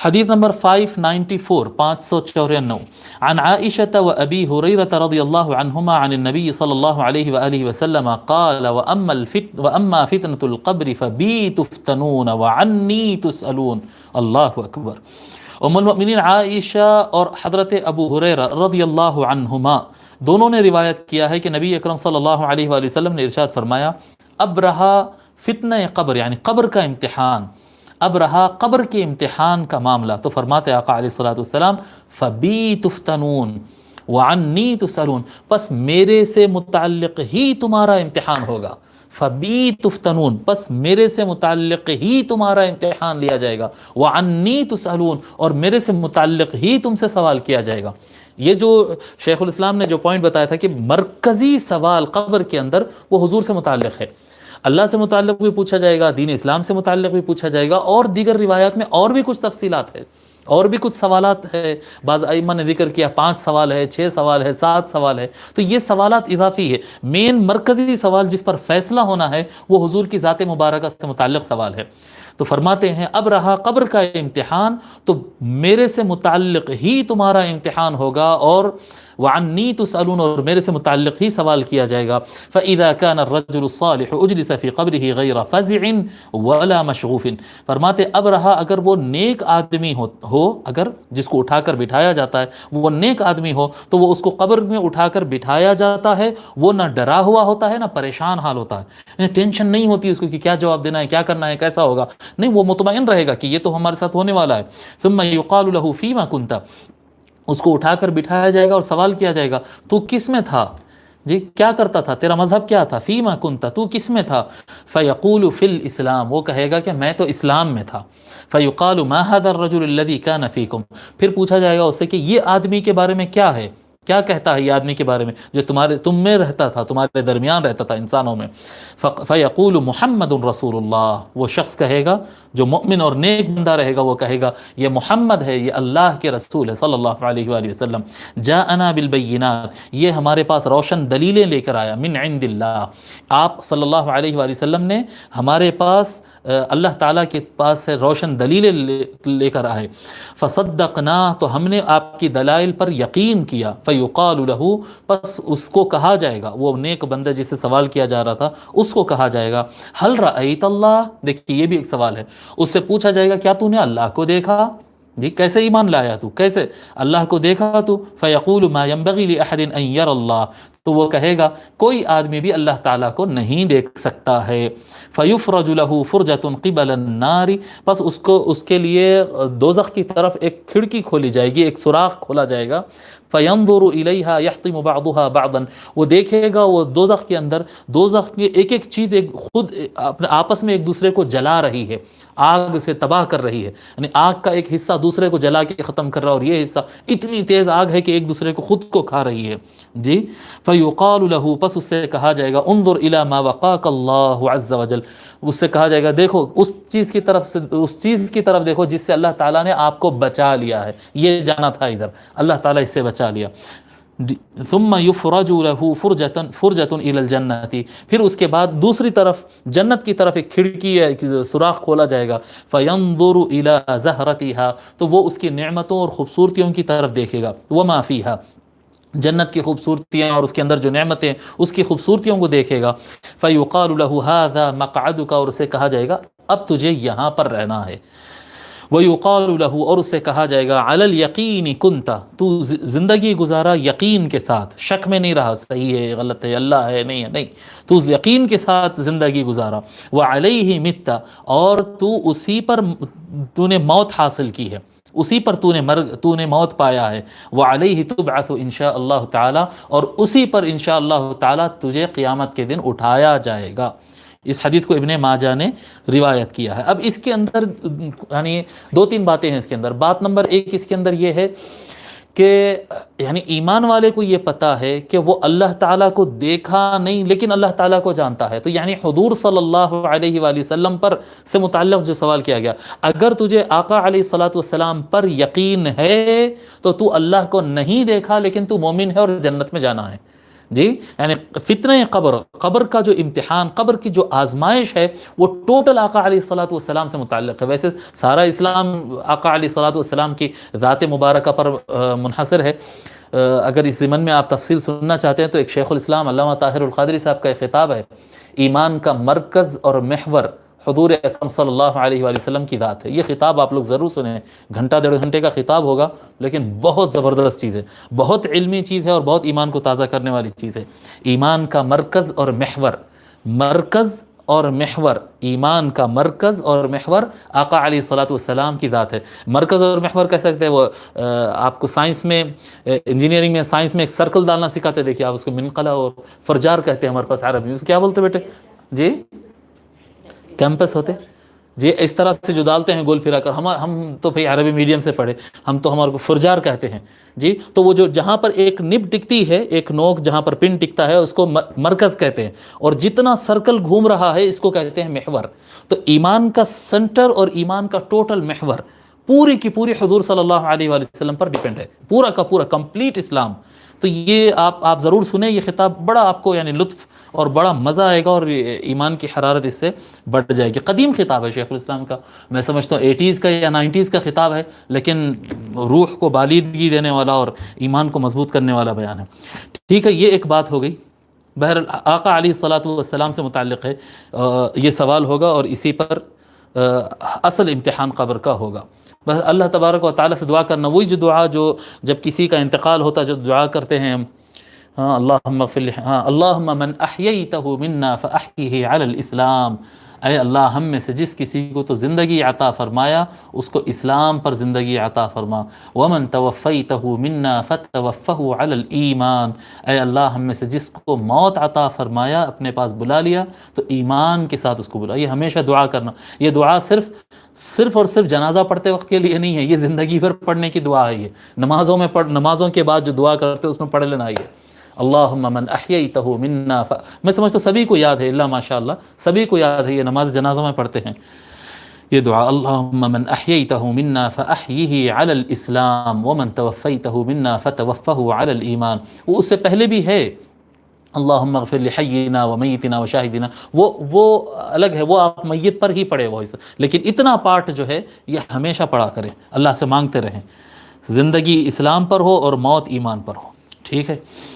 حدیث نمبر 594 594 عن عائشة وأبي هريرة رضي الله عنهما عن النبي صلى الله عليه وآله وسلم قال وأما فتنة القبر فبي تفتنون وعني تسألون. اللہ اکبر. ام المؤمنین عائشہ اور حضرت ابو ہریرہ رضی اللہ عنہما دونوں نے روایت کیا ہے کہ نبی اکرم صلی اللہ علیہ وآلہ وسلم نے ارشاد فرمایا اب رہا فتنہ قبر یعنی قبر کا امتحان، اب رہا قبر کے امتحان کا معاملہ، تو فرماتے آقا علیہ الصلوۃ والسلام فبی تفتنون وعنی تسألون، پس میرے سے متعلق ہی تمہارا امتحان ہوگا. فبی تفتنون، پس میرے سے متعلق ہی تمہارا امتحان لیا جائے گا. وعنی تسألون، اور میرے سے متعلق ہی تم سے سوال کیا جائے گا. یہ جو شیخ الاسلام نے جو پوائنٹ بتایا تھا کہ مرکزی سوال قبر کے اندر وہ حضور سے متعلق ہے. اللہ سے متعلق بھی پوچھا جائے گا، دین اسلام سے متعلق بھی پوچھا جائے گا، اور دیگر روایات میں اور بھی کچھ تفصیلات ہے، اور بھی کچھ سوالات ہے. بعض ائمہ نے ذکر کیا 5 سوال ہے، 6 سوال ہے، 7 سوال ہے. تو یہ سوالات اضافی ہے. مین مرکزی سوال جس پر فیصلہ ہونا ہے وہ حضور کی ذات مبارکہ سے متعلق سوال ہے. تو فرماتے ہیں اب رہا قبر کا امتحان تو میرے سے متعلق ہی تمہارا امتحان ہوگا، اور وعنی تسألون، اور میرے سے متعلق ہی سوال کیا جائے گا. فإذا كان الرجل الصالح اجلس في قبره غیر فزع ولا مشغوف. فرماتے اب رہا اگر وہ نیک آدمی ہو اگر جس کو اٹھا کر بٹھایا جاتا ہے وہ نیک آدمی ہو تو وہ اس کو قبر میں اٹھا کر بٹھایا جاتا ہے، وہ نہ ڈرا ہوا ہوتا ہے نہ پریشان حال ہوتا ہے، یعنی ٹینشن نہیں ہوتی اس کو کہ کیا جواب دینا ہے، کیا کرنا ہے، کیسا ہوگا. نہیں، وہ مطمئن رہے گا کہ یہ تو ہمارے ساتھ ہونے والا ہے. ثم يقال له فيما كنت، اس کو اٹھا کر بٹھایا جائے گا اور سوال کیا جائے گا تو کس میں تھا جی، کیا کرتا تھا، تیرا مذہب کیا تھا، فیما کنت، تو کس میں تھا. فیقول فی الاسلام، وہ کہے گا کہ میں تو اسلام میں تھا. فیقال ما هذا الرجل الذي كان فيكم، پھر پوچھا جائے گا اس سے کہ یہ آدمی کے بارے میں کیا ہے، کیا کہتا ہے یہ آدمی کے بارے میں جو تم میں رہتا تھا، تمہارے درمیان رہتا تھا انسانوں میں. فیقول محمد رسول اللہ، وہ شخص کہے گا جو مؤمن اور نیک بندہ رہے گا وہ کہے گا یہ محمد ہے، یہ اللہ کے رسول ہے صلی اللہ علیہ وآلہ وسلم. جاءنا بالبینات، یہ ہمارے پاس روشن دلیلیں لے کر آیا، من عند اللہ، آپ صلی اللہ علیہ وآلہ وسلم نے ہمارے پاس اللہ تعالیٰ کے پاس سے روشن دلیلیں لے کر آئے. فصدقنا، تو ہم نے آپ کی دلائل پر یقین کیا. فیقال له، پس اس کو کہا جائے گا، وہ نیک بندہ جس سے سوال کیا جا رہا تھا اس کو کہا جائے گا هل رأیت اللہ، دیکھیے یہ بھی ایک سوال ہے. اس سے پوچھا جائے گا کیا تو نے اللہ کو دیکھا، جی کیسے ایمان لایا تو، کیسے اللہ کو دیکھا تو. فیقول ما ينبغي لأحد ان يرى اللہ، تو وہ کہے گا کوئی آدمی بھی اللہ تعالیٰ کو نہیں دیکھ سکتا ہے. فیفرج له فرجة قبل النار، پس اس کے لیے دوزخ کی طرف ایک کھڑکی کھولی جائے گی، ایک سوراخ کھولا جائے گا. فینظر الیہا یحطم بعضها بعضا، وہ دیکھے گا وہ دوزخ کے اندر دوزخ کی ایک ایک چیز خود اپنے آپس میں ایک دوسرے کو جلا رہی ہے، آگ سے تباہ کر رہی ہے، یعنی آگ کا ایک حصہ دوسرے کو جلا کے ختم کر رہا ہے، اور یہ حصہ اتنی تیز آگ ہے کہ ایک دوسرے کو خود کو کھا رہی ہے. جی فیقال له، پس اس سے کہا جائے گا انظر الی ما وقاک اللہ عز وجل، اس سے کہا جائے گا دیکھو اس چیز کی طرف دیکھو جس سے اللہ تعالیٰ نے آپ کو بچا لیا ہے، یہ جانا تھا ادھر، اللہ تعالیٰ اس سے بچا لیا. ثم یفرج له فرجة الی الجنۃ، پھر اس کے بعد دوسری طرف جنت کی طرف ایک کھڑکی ہے، ایک سوراخ کھولا جائے گا. فینظر الی زہرتها، تو وہ اس کی نعمتوں اور خوبصورتیوں کی طرف دیکھے گا. وما فیہا، جنت کی خوبصورتیاں اور اس کے اندر جو نعمتیں اس کی خوبصورتیوں کو دیکھے گا. فیقال له هذا مقعدک، اور اسے کہا جائے گا اب تجھے یہاں پر رہنا ہے. ویقال له، اور اسے کہا جائے گا علی الیقین کنت، تو زندگی گزارا یقین کے ساتھ، شک میں نہیں رہا صحیح ہے غلط ہے اللہ ہے نہیں ہے، نہیں، تو یقین کے ساتھ زندگی گزارا. وعلیہ مت، اور تو اسی پر تو نے موت حاصل کی ہے، اسی پر تو نے موت پایا ہے. وعلیہ تبعث انشاء اللہ تعالی، اور اسی پر انشاء اللہ تعالی تجھے قیامت کے دن اٹھایا جائے گا. اس حدیث کو ابن ماجہ نے روایت کیا ہے. اب اس کے اندر یعنی 2-3 باتیں ہیں اس کے اندر. بات نمبر 1 اس کے اندر یہ ہے کہ یعنی ایمان والے کو یہ پتا ہے کہ وہ اللہ تعالیٰ کو دیکھا نہیں لیکن اللہ تعالیٰ کو جانتا ہے. تو یعنی حضور صلی اللہ علیہ وآلہ وسلم پر سے متعلق جو سوال کیا گیا، اگر تجھے آقا علیہ الصلوۃ والسلام پر یقین ہے تو اللہ کو نہیں دیکھا لیکن تو مومن ہے اور جنت میں جانا ہے. جی یعنی فتنہ قبر، قبر کا جو امتحان، قبر کی جو آزمائش ہے وہ ٹوٹل آقا علیہ الصلوۃ والسلام سے متعلق ہے۔ ویسے سارا اسلام آقا علیہ الصلوۃ والسلام کی ذات مبارکہ پر منحصر ہے۔ اگر اس ضمن میں آپ تفصیل سننا چاہتے ہیں تو ایک شیخ الاسلام علامہ طاہر القادری صاحب کا ایک خطاب ہے، ایمان کا مرکز اور محور حضور اکرم صلی اللہ علیہ وآلہ وسلم کی ذات ہے۔ یہ خطاب آپ لوگ ضرور سنیں، گھنٹہ 1.5 گھنٹے کا خطاب ہوگا، لیکن بہت زبردست چیز ہے، بہت علمی چیز ہے اور بہت ایمان کو تازہ کرنے والی چیز ہے۔ ایمان کا مرکز اور محور، مرکز اور محور، ایمان کا مرکز اور محور آقا علیہ الصلوۃ والسلام کی ذات ہے۔ مرکز اور محور کہہ سکتے ہیں، وہ آپ کو سائنس میں، انجینئرنگ میں، سائنس میں ایک سرکل ڈالنا سکھاتے، دیکھیے آپ اس کو منقلہ اور فرجار کہتے ہیں ہمارے پاس عربی میں، اس کو کیا بولتے بیٹے جی؟ کیمپس ہوتے جی، اس طرح سے جو ڈالتے ہیں گول پھرا کر، ہم تو بھئی عربی میڈیم سے پڑھے، ہم تو ہمارے کو فرجار کہتے ہیں جی۔ تو وہ جو جہاں پر ایک نب ٹکتی ہے، ایک نوک جہاں پر پن ٹکتا ہے، اس کو مرکز کہتے ہیں، اور جتنا سرکل گھوم رہا ہے اس کو کہتے ہیں محور۔ تو ایمان کا سنٹر اور ایمان کا ٹوٹل محور پوری کی پوری حضور صلی اللہ علیہ وآلہ وسلم پر ڈیپینڈ ہے، پورا کا پورا کمپلیٹ اسلام۔ تو یہ آپ ضرور سنیں یہ خطاب، بڑا آپ کو یعنی لطف اور بڑا مزہ آئے گا، اور ایمان کی حرارت اس سے بڑھ جائے گی۔ قدیم خطاب ہے شیخ الاسلام کا، میں سمجھتا ہوں 80s کا یا 90s کا خطاب ہے، لیکن روح کو بالیدگی دینے والا اور ایمان کو مضبوط کرنے والا بیان ہے۔ ٹھیک ہے، یہ ایک بات ہو گئی۔ بہرحال آقا علیہ الصلوۃ والسلام سے متعلق ہے یہ سوال ہوگا، اور اسی پر اصل امتحان قبر کا ہوگا۔ بس اللہ تبارک و تعالیٰ سے دعا کرنا، وہی جو دعا جو جب کسی کا انتقال ہوتا ہے جو دعا کرتے ہیں ہم، ہاں اللہم اغفر لی، ہاں اللہم من احییتہ منا فاحیہ علی الاسلام، اے اللہ ہم میں سے جس کسی کو تو زندگی عطا فرمایا اس کو اسلام پر زندگی عطا فرما، ومن توفیتہ منا فتوفہ علی الایمان، اے اللہ ہم میں سے جس کو موت عطا فرمایا اپنے پاس بلا لیا تو ایمان کے ساتھ اس کو بلا۔ یہ ہمیشہ دعا کرنا، یہ دعا صرف اور صرف جنازہ پڑھتے وقت کے لیے نہیں ہے، یہ زندگی بھر پڑھنے کی دعا ہے۔ یہ نمازوں کے بعد جو دعا کرتے اس میں پڑھ لینا یہ اللہم من احییتہ منا میں سمجھتا ہوں سبھی کو یاد ہے، اللہ ماشاءاللہ سبھی کو یاد ہے، یہ نماز جنازہ میں پڑھتے ہیں یہ دعا، اللہم من احییتہ منا فاحیہ علی الاسلام ومن توفیتہ منا فتوفہ علی الایمان۔ وہ اس سے پہلے بھی ہے اللہم اغفر لحینا ومیتنا وشاہدنا، وہ الگ ہے، وہ آپ میت پر ہی پڑھے وہ حصہ، لیکن اتنا پارٹ جو ہے یہ ہمیشہ پڑھا کریں، اللہ سے مانگتے رہیں زندگی اسلام پر ہو اور موت ایمان پر ہو۔ ٹھیک ہے۔